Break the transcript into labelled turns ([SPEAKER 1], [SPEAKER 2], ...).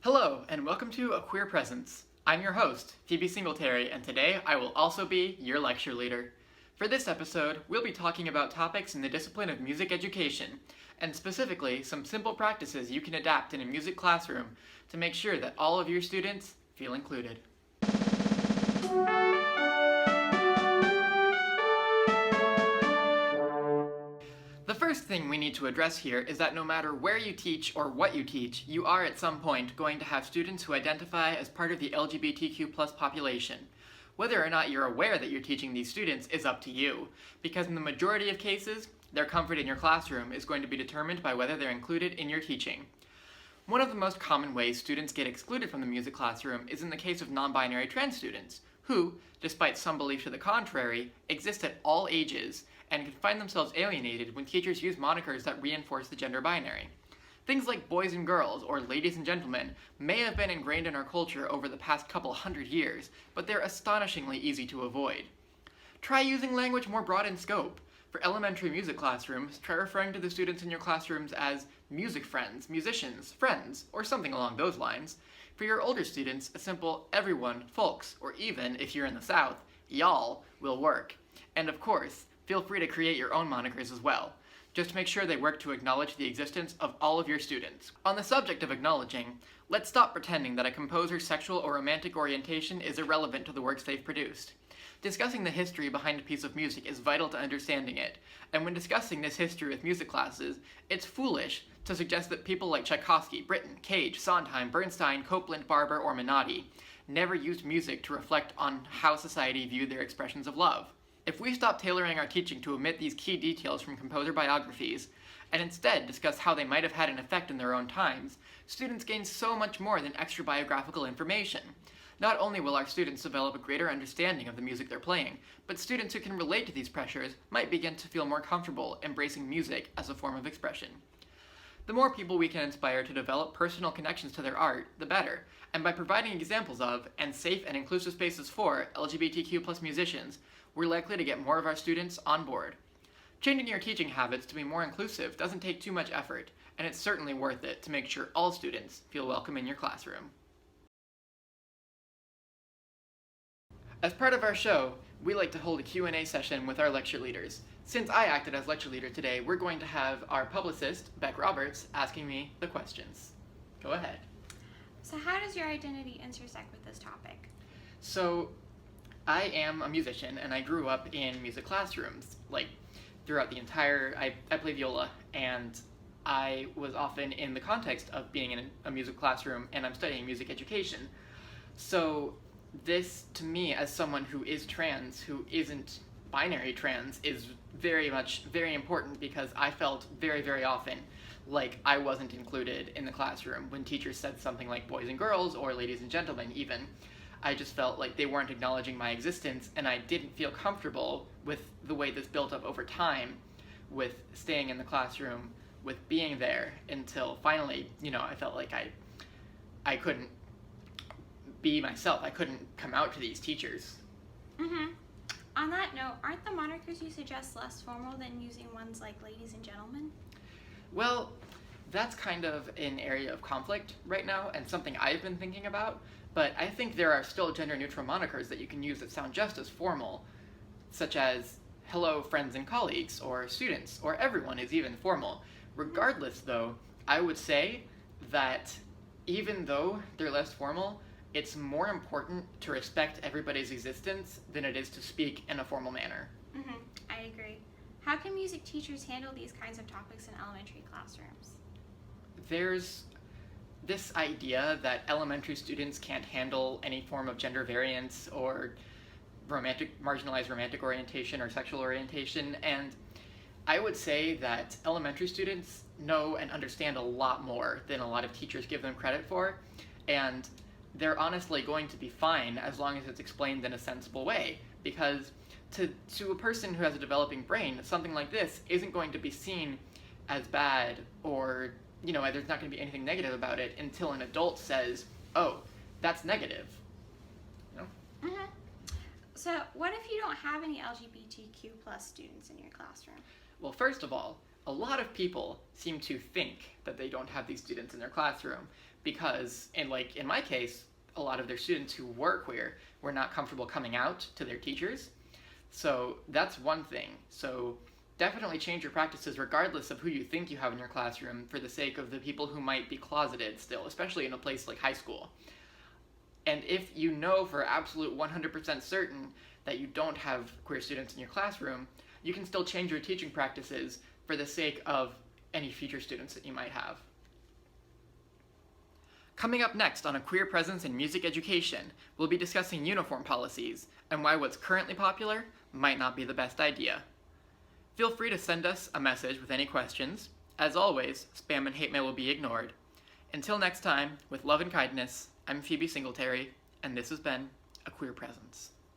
[SPEAKER 1] Hello, and welcome to A Queer Presence. I'm your host, Phoebe Singletary, and today I will also be your lecture leader. For this episode, we'll be talking about topics in the discipline of music education, and specifically some simple practices you can adapt in a music classroom to make sure that all of your students feel included. The first thing we need to address here is that no matter where you teach or what you teach, you are at some point going to have students who identify as part of the LGBTQ plus population. Whether or not you're aware that you're teaching these students is up to you, because in the majority of cases, their comfort in your classroom is going to be determined by whether they're included in your teaching. One of the most common ways students get excluded from the music classroom is in the case of non-binary trans students, who, despite some belief to the contrary, exist at all ages and can find themselves alienated when teachers use monikers that reinforce the gender binary. Things like boys and girls or ladies and gentlemen may have been ingrained in our culture over the past couple hundred years, but they're astonishingly easy to avoid. Try using language more broad in scope. For elementary music classrooms, try referring to the students in your classrooms as music friends, musicians, friends, or something along those lines. For your older students, a simple everyone, folks, or even, if you're in the South, y'all will work. And of course, feel free to create your own monikers as well. Just make sure they work to acknowledge the existence of all of your students. On the subject of acknowledging, let's stop pretending that a composer's sexual or romantic orientation is irrelevant to the works they've produced. Discussing the history behind a piece of music is vital to understanding it, and when discussing this history with music classes, it's foolish to suggest that people like Tchaikovsky, Britten, Cage, Sondheim, Bernstein, Copland, Barber, or Menotti never used music to reflect on how society viewed their expressions of love. If we stop tailoring our teaching to omit these key details from composer biographies, and instead discuss how they might have had an effect in their own times, students gain so much more than extra biographical information. Not only will our students develop a greater understanding of the music they're playing, but students who can relate to these pressures might begin to feel more comfortable embracing music as a form of expression. The more people we can inspire to develop personal connections to their art, the better, and by providing examples of, and safe and inclusive spaces for, LGBTQ plus musicians, we're likely to get more of our students on board. Changing your teaching habits to be more inclusive doesn't take too much effort, and it's certainly worth it to make sure all students feel welcome in your classroom. As part of our show, we like to hold a Q&A session with our lecture leaders. Since I acted as lecture leader today, we're going to have our publicist, Beck Roberts, asking me the questions. Go ahead.
[SPEAKER 2] So how does your identity intersect with this topic?
[SPEAKER 1] So, I am a musician, and I grew up in music classrooms, throughout the entire, I play viola, and I was often in the context of being in a music classroom, and I'm studying music education. So this, to me, as someone who is trans, who isn't binary trans, is very important, because I felt very, very often like I wasn't included in the classroom when teachers said something like boys and girls, or ladies and gentlemen even. I just felt like they weren't acknowledging my existence, and I didn't feel comfortable with the way this built up over time, with staying in the classroom, with being there, until finally, I felt like I couldn't be myself. I couldn't come out to these teachers.
[SPEAKER 2] On that note, aren't the monikers you suggest less formal than using ones like ladies and gentlemen?
[SPEAKER 1] Well, that's kind of an area of conflict right now, and something I've been thinking about. But I think there are still gender-neutral monikers that you can use that sound just as formal, such as hello, friends and colleagues, or students, or everyone is even formal. Regardless, though, I would say that even though they're less formal, it's more important to respect everybody's existence than it is to speak in a formal manner.
[SPEAKER 2] I agree. How can music teachers handle these kinds of topics in elementary classrooms?
[SPEAKER 1] There's this idea that elementary students can't handle any form of gender variance or marginalized romantic orientation or sexual orientation, and I would say that elementary students know and understand a lot more than a lot of teachers give them credit for, and they're honestly going to be fine as long as it's explained in a sensible way, because to a person who has a developing brain, something like this isn't going to be seen as bad, or there's not going to be anything negative about it until an adult says, oh, that's negative.
[SPEAKER 2] So what if you don't have any LGBTQ plus students in your classroom?
[SPEAKER 1] Well, first of all, a lot of people seem to think that they don't have these students in their classroom, because in my case, a lot of their students who were queer were not comfortable coming out to their teachers. So that's one thing. So definitely change your practices regardless of who you think you have in your classroom for the sake of the people who might be closeted still, especially in a place like high school. And if you know for absolute 100% certain that you don't have queer students in your classroom, you can still change your teaching practices for the sake of any future students that you might have. Coming up next on A Queer Presence in Music Education, we'll be discussing uniform policies and why what's currently popular might not be the best idea. Feel free to send us a message with any questions. As always, spam and hate mail will be ignored. Until next time, with love and kindness, I'm Phoebe Singletary, and this has been A Queer Presence.